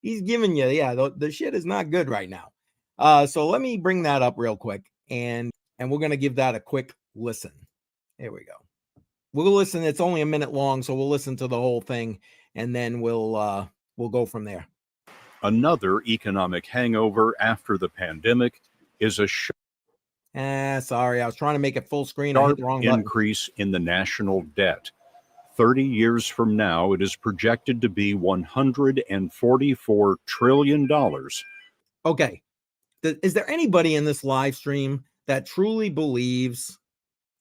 He's giving you, yeah, the shit is not good right now. So let me bring that up real quick, and we're going to give that a quick listen. Here we go. We'll listen. It's only a minute long, so we'll listen to the whole thing, and then we'll go from there. Another economic hangover after the pandemic is a sorry, I was trying to make it full screen. I hit the wrong button. Increase in the national debt. 30 years from now, it is projected to be $144 trillion. Okay. Is there anybody in this live stream that truly believes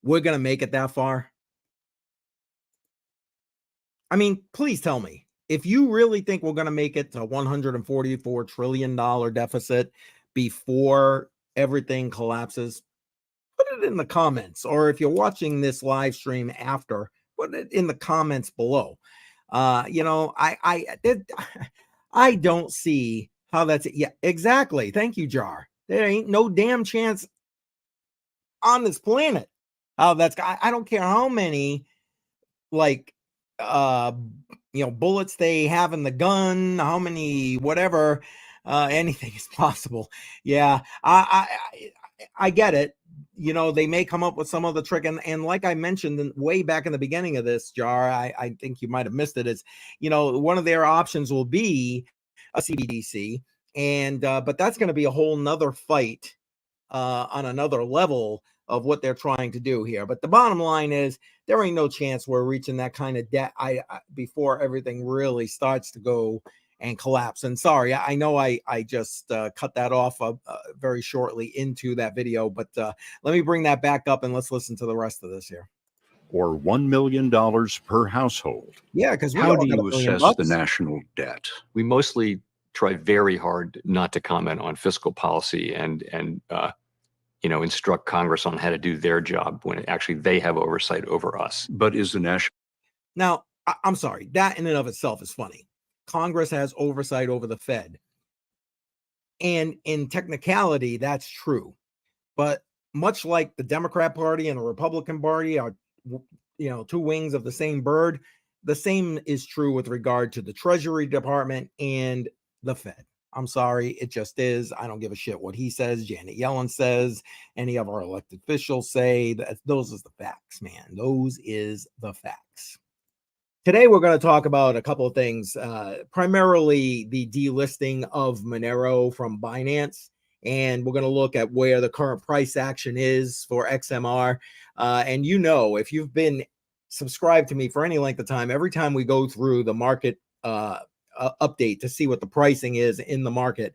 we're going to make it that far? I mean, please tell me. If you really think we're going to make it to $144 trillion deficit before everything collapses, put it in the comments. Or if you're watching this live stream after, put it in the comments below. You know, I don't see how that's it. Yeah, exactly. Thank you, Jar. There ain't no damn chance on this planet how that's. I don't care how many like bullets they have in the gun, how many whatever, anything is possible. Yeah, I get it. You know, they may come up with some other trick, and like I mentioned way back in the beginning of this, Jar, I think you might have missed it. Is, you know, one of their options will be a CBDC, and but that's going to be a whole nother fight on another level of what they're trying to do here. But the bottom line is there ain't no chance we're reaching that kind of debt before everything really starts to go and collapse. And sorry, I know I just cut that off very shortly into that video, but let me bring that back up and let's listen to the rest of this here. Or $1 million per household. Yeah, because how do you assess the national debt? We mostly try very hard not to comment on fiscal policy and instruct Congress on how to do their job when actually they have oversight over us. But is the national... Now, I'm sorry, that in and of itself is funny. Congress has oversight over the Fed. And in technicality, that's true. But much like the Democrat Party and the Republican Party are, two wings of the same bird, the same is true with regard to the Treasury Department and the Fed. I'm sorry, it just is. I don't give a shit what he says, Janet Yellen says, any of our elected officials say. That those is the facts, man. Those is the facts. Today, we're going to talk about a couple of things, primarily the delisting of Monero from Binance. And we're going to look at where the current price action is for XMR. And if you've been subscribed to me for any length of time, every time we go through the market update to see what the pricing is in the market,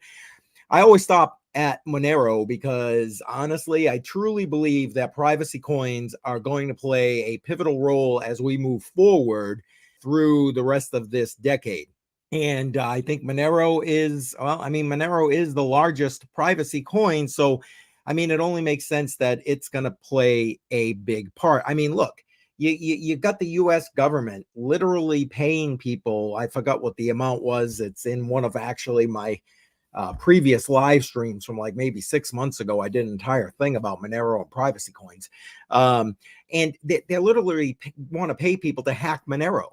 I always stop at Monero because honestly, I truly believe that privacy coins are going to play a pivotal role as we move forward through the rest of this decade. And I think Monero is the largest privacy coin. So, it only makes sense that it's going to play a big part. Look, you got the U.S. government literally paying people. I forgot what the amount was. It's in one of actually my previous live streams from like maybe 6 months ago. I did an entire thing about Monero and privacy coins. And they literally want to pay people to hack Monero.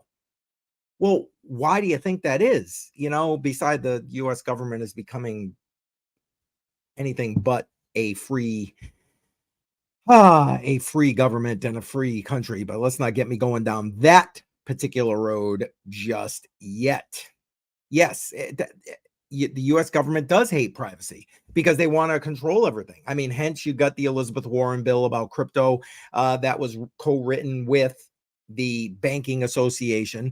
Well, why do you think that is? Beside the U.S. government is becoming anything but a free government and a free country. But let's not get me going down that particular road just yet. Yes, the U.S. government does hate privacy because they want to control everything. Hence you got the Elizabeth Warren bill about crypto that was co-written with the Banking Association.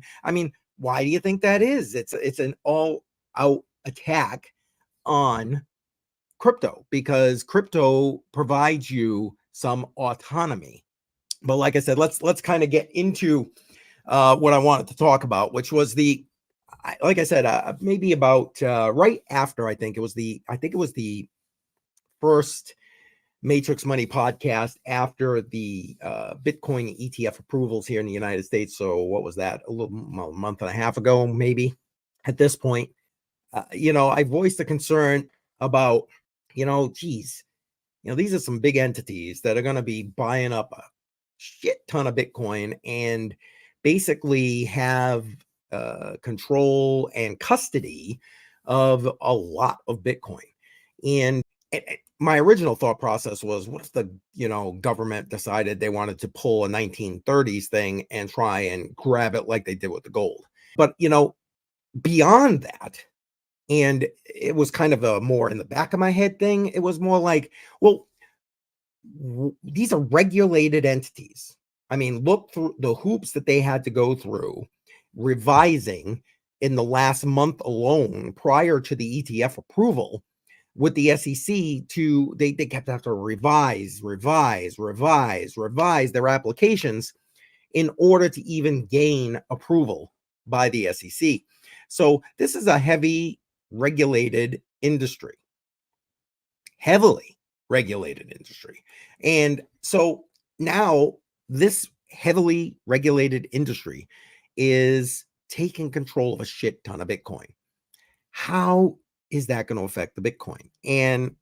Why do you think that is? It's an all-out attack on crypto because crypto provides you some autonomy. But like I said, let's kind of get into what I wanted to talk about, which was like I said, maybe about right after I think it was the first Matrix Money podcast after the Bitcoin ETF approvals here in the United States. So what was that? A month and a half ago, maybe at this point. I voiced a concern about, these are some big entities that are going to be buying up a shit ton of Bitcoin and basically have control and custody of a lot of Bitcoin. And my original thought process was, what if the government decided they wanted to pull a 1930s thing and try and grab it like they did with the gold? But beyond that, and it was kind of a more in the back of my head thing. It was more like, well, these are regulated entities. I mean, look through the hoops that they had to go through revising in the last month alone prior to the ETF approval with the SEC they kept having to revise their applications in order to even gain approval by the SEC. So this is a heavy regulated industry, heavily regulated industry. And so now this heavily regulated industry is taking control of a shit ton of Bitcoin. How is that going to affect the Bitcoin? And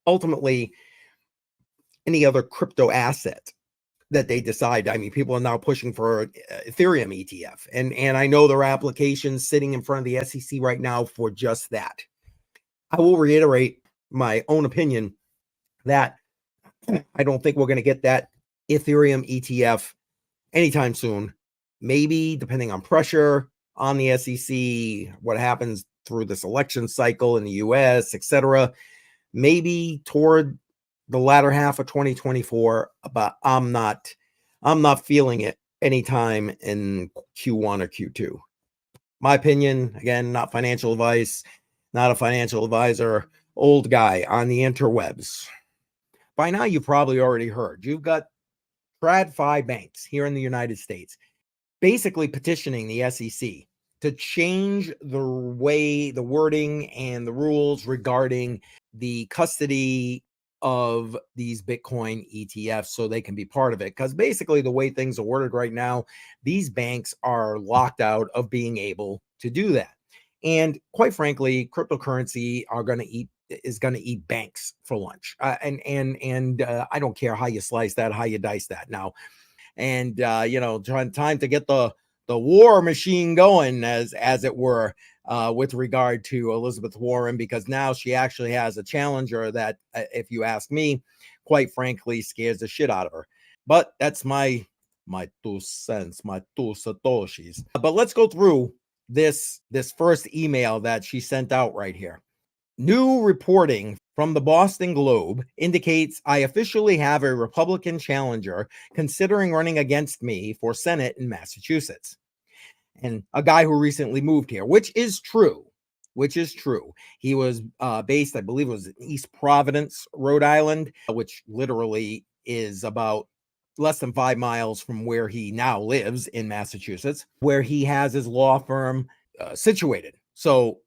ultimately, any other crypto asset that they decide. I mean, people are now pushing for Ethereum ETF. And I know there are applications sitting in front of the SEC right now for just that. I will reiterate my own opinion that I don't think we're going to get that Ethereum ETF anytime soon. Maybe depending on pressure on the SEC, what happens through this election cycle in the US, etc. Maybe toward the latter half of 2024, but I'm not feeling it anytime in Q1 or Q2. My opinion, again, not financial advice, not a financial advisor, old guy on the interwebs. By now, you've probably already heard. You've got TradFi banks here in the United States basically petitioning the SEC to change the way, the wording, and the rules regarding the custody of these Bitcoin ETFs so they can be part of it. Because basically, the way things are worded right now, these banks are locked out of being able to do that. And quite frankly, cryptocurrency is going to eat banks for lunch. And I don't care how you slice that, how you dice that now. And time to get the war machine going, as it were, with regard to Elizabeth Warren, because now she actually has a challenger that, if you ask me, quite frankly, scares the shit out of her. But that's my 2 cents, my 2 satoshis. But let's go through this first email that she sent out right here. New reporting from the Boston Globe indicates I officially have a Republican challenger considering running against me for Senate in Massachusetts. And a guy who recently moved here, which is true. He was based, I believe it was in East Providence, Rhode Island, which literally is about less than 5 miles from where he now lives in Massachusetts, where he has his law firm situated. So,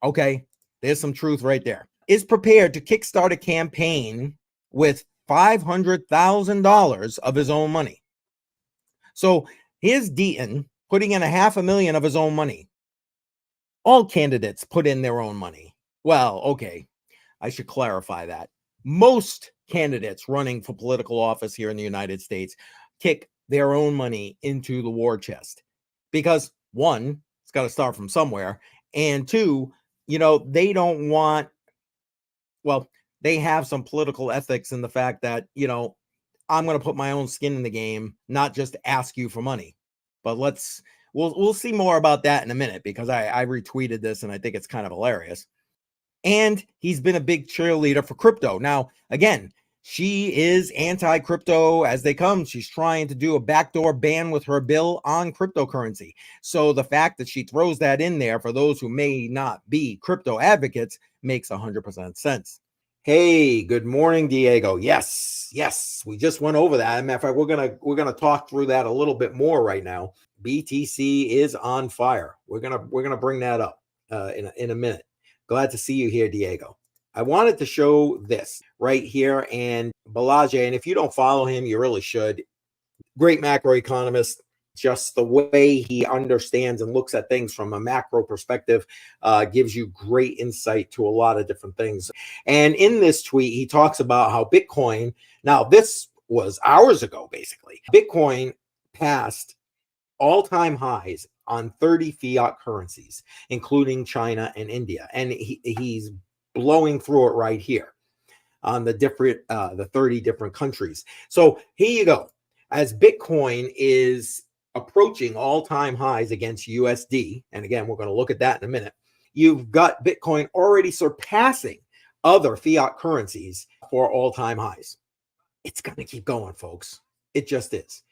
okay, there's some truth right there. Is prepared to kickstart a campaign with $500,000 of his own money. So here's Deaton putting in $500,000 of his own money. All candidates put in their own money. Well, okay, I should clarify that. Most candidates running for political office here in the United States kick their own money into the war chest because, one, it's got to start from somewhere, and two, they don't want, well, they have some political ethics in the fact that, I'm going to put my own skin in the game, not just ask you for money. But we'll see more about that in a minute, because I retweeted this and I think it's kind of hilarious. And he's been a big cheerleader for crypto. Now, again, she is anti-crypto as they come. She's trying to do a backdoor ban with her bill on cryptocurrency. So the fact that she throws that in there for those who may not be crypto advocates makes 100% sense. Hey, good morning, Diego. Yes, we just went over that. As a matter of fact, we're gonna talk through that a little bit more right now. BTC is on fire. We're gonna bring that up in a minute. Glad to see you here, Diego. I wanted to show this right here, and Balaje, and if you don't follow him, you really should. Great macroeconomist. Just the way he understands and looks at things from a macro perspective gives you great insight to a lot of different things. And in this tweet, he talks about how Bitcoin, now this was hours ago, basically, Bitcoin passed all-time highs on 30 fiat currencies, including China and India. And he's blowing through it right here on the 30 different countries. So here you go. As Bitcoin is approaching all-time highs against USD, and again, we're going to look at that in a minute, you've got Bitcoin already surpassing other fiat currencies for all-time highs. It's going to keep going, folks. It just is.